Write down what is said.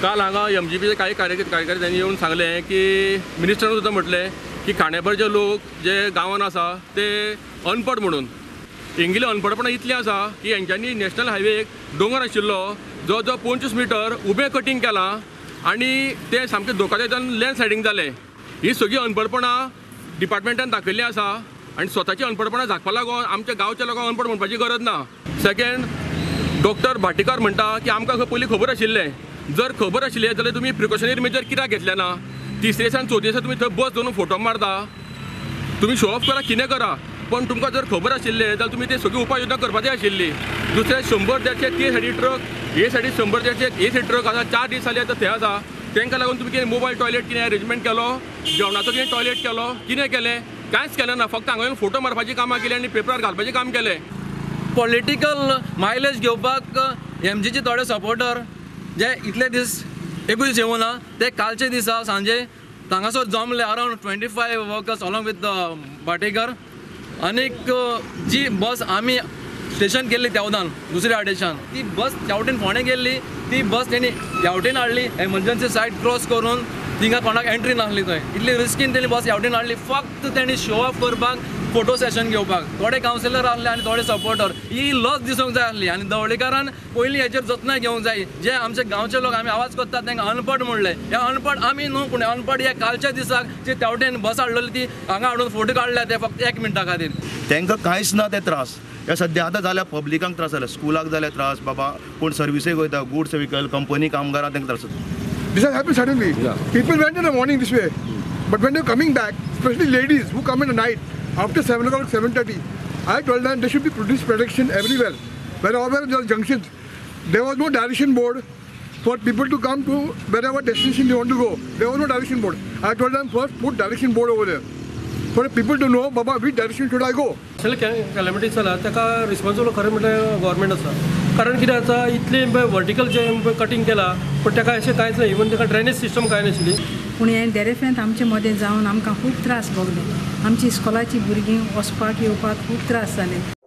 काल हांगा MGPचे काही कार्यकर्त्यांनी येऊन सांगले की मिनिस्टरान सुद्दां म्हटले की खांडेपारचे लोक जे गांवांत आसा ते अनपड म्हणून हिंगिले अनपडपणां इतलें आसा की हेंच्यांनी नॅशनल हायवेक दोंगर आशिल्लो जो 25 मीटर उबें कटींग केलां आनी ते सामकें धोकादायक लँडस्लायडींग जालें। ही सगळी अनपडपणां डिपार्टमेंटान दाखयल्ली आसा आनी स्वताची अनपडपणां झाकपा लागून आमच्या गांवच्या लोकांक अनपड म्हणपाची गरज ना। सेकेंड, डॉक्टर भाटीकार म्हणटा की आमकां पयलीं खबर आशिल्लें, जर खबर आशिल्लें जाल्यार तुमी प्रिकॉशनरी मेजर कित्याक घेतले ना? तिसरे दिसा चवथे दिसा तुमी थंय बस दवरून फोटो मारता, तुमी शो ऑफ करा कितें करा, पण तुमकां जर खबर आशिल्लें जाल्यार तुमी ते सगळी उपाय योजना करपाची आशिल्ली। दुसरे 100-150 ते सायडी ट्रक, हे सायडी 100-150 हे सायडी ट्रक आसा, 4 दीस जाले आतां थंय आसा। तांकां लागून तुमी कितें मोबायल टॉयलेट कितें अरेंजमेंट केलो, जेवणाचो कितें टॉयलेट केलो, कितें केलें? कांयच केलें ना, फक्त हांगा येवन फोटो मारपाची कामां केली आनी पेपरार घालपाचें काम केलें। पॉलिटिकल मायलेज घेवपाक MGचे थोडे सपोर्टर जे इतले दीस एकूच दीस येवना ते कालचे दिसा सांजे हांगासर जमले अरावंड 25 वर्कर्स अलॉंग विथ भाटेकर। आनीक जी बस आमी स्टेशन केल्ली तेवदान दुसऱ्या वाटेच्यान ती बस हेवटेन फोंडे गेल्ली, ती बस तेणी हेवटेन हाडली एमर्जन्सी सायड क्रॉस करून थिंगा कोणाक एंट्री नासली थंय, इतली रिस्कीन तेणी बस हेवटेन हाडली फक्त तेणी शो ऑफ करपाक, फोटो सेशन घेवपाक। थोडे कावन्सिलर आसले आनी थोडे सपोर्टर, ही लज दिसूंक जाय आसली आनी दवडेकारान पयलीं हेचेर जतनाय घेवंक जाय। जे आमचे गांवचे लोक आमी आवाज करतात तांकां अनपड म्हणले, हे अनपड आमी न्हू, पूण अनपड हे कालच्या दिसाक जे तेवटेन बस हाडलेली ती हांगा हाडून फोटो काडल्या ते फक्त 1 मिनटा खातीर। तांकां कांयच ना ते त्रास। हे सद्या आतां जाल्या पब्लिकांक त्रास जाल्या, स्कुलाक जाल्या त्रास, बाबा कोण सर्विसेक वयता, गुड्स व्हेकल कंपनी कामगारां तांकां त्रास जाता। This has happened suddenly. Yeah. People went in the morning this way, but when they're coming back, especially ladies who come in the night after 7 o'clock, 7:30, I told them there should be police protection everywhere. Wherever there are junctions, there was no direction board for people to come to wherever destination they want to go. There was no direction board. I told them first put direction board over there for the people to know, Baba, which direction should I go. Calamities जाला ताका responsible खरें म्हटल्यार government आसा, कारण कितें आसा इतले vertical जे कटींग केला पण ताका अशें कांयच ना, इवन ताका ड्रेनेज सिस्टम कांय नाशिल्ली। पूण हें डेरेफ्रेंत आमचे मदें जावन आमकां खूब त्रास भोगले, आमची इस्कॉलाची भुरगीं वचपाक येवपाक खूब त्रास जाले।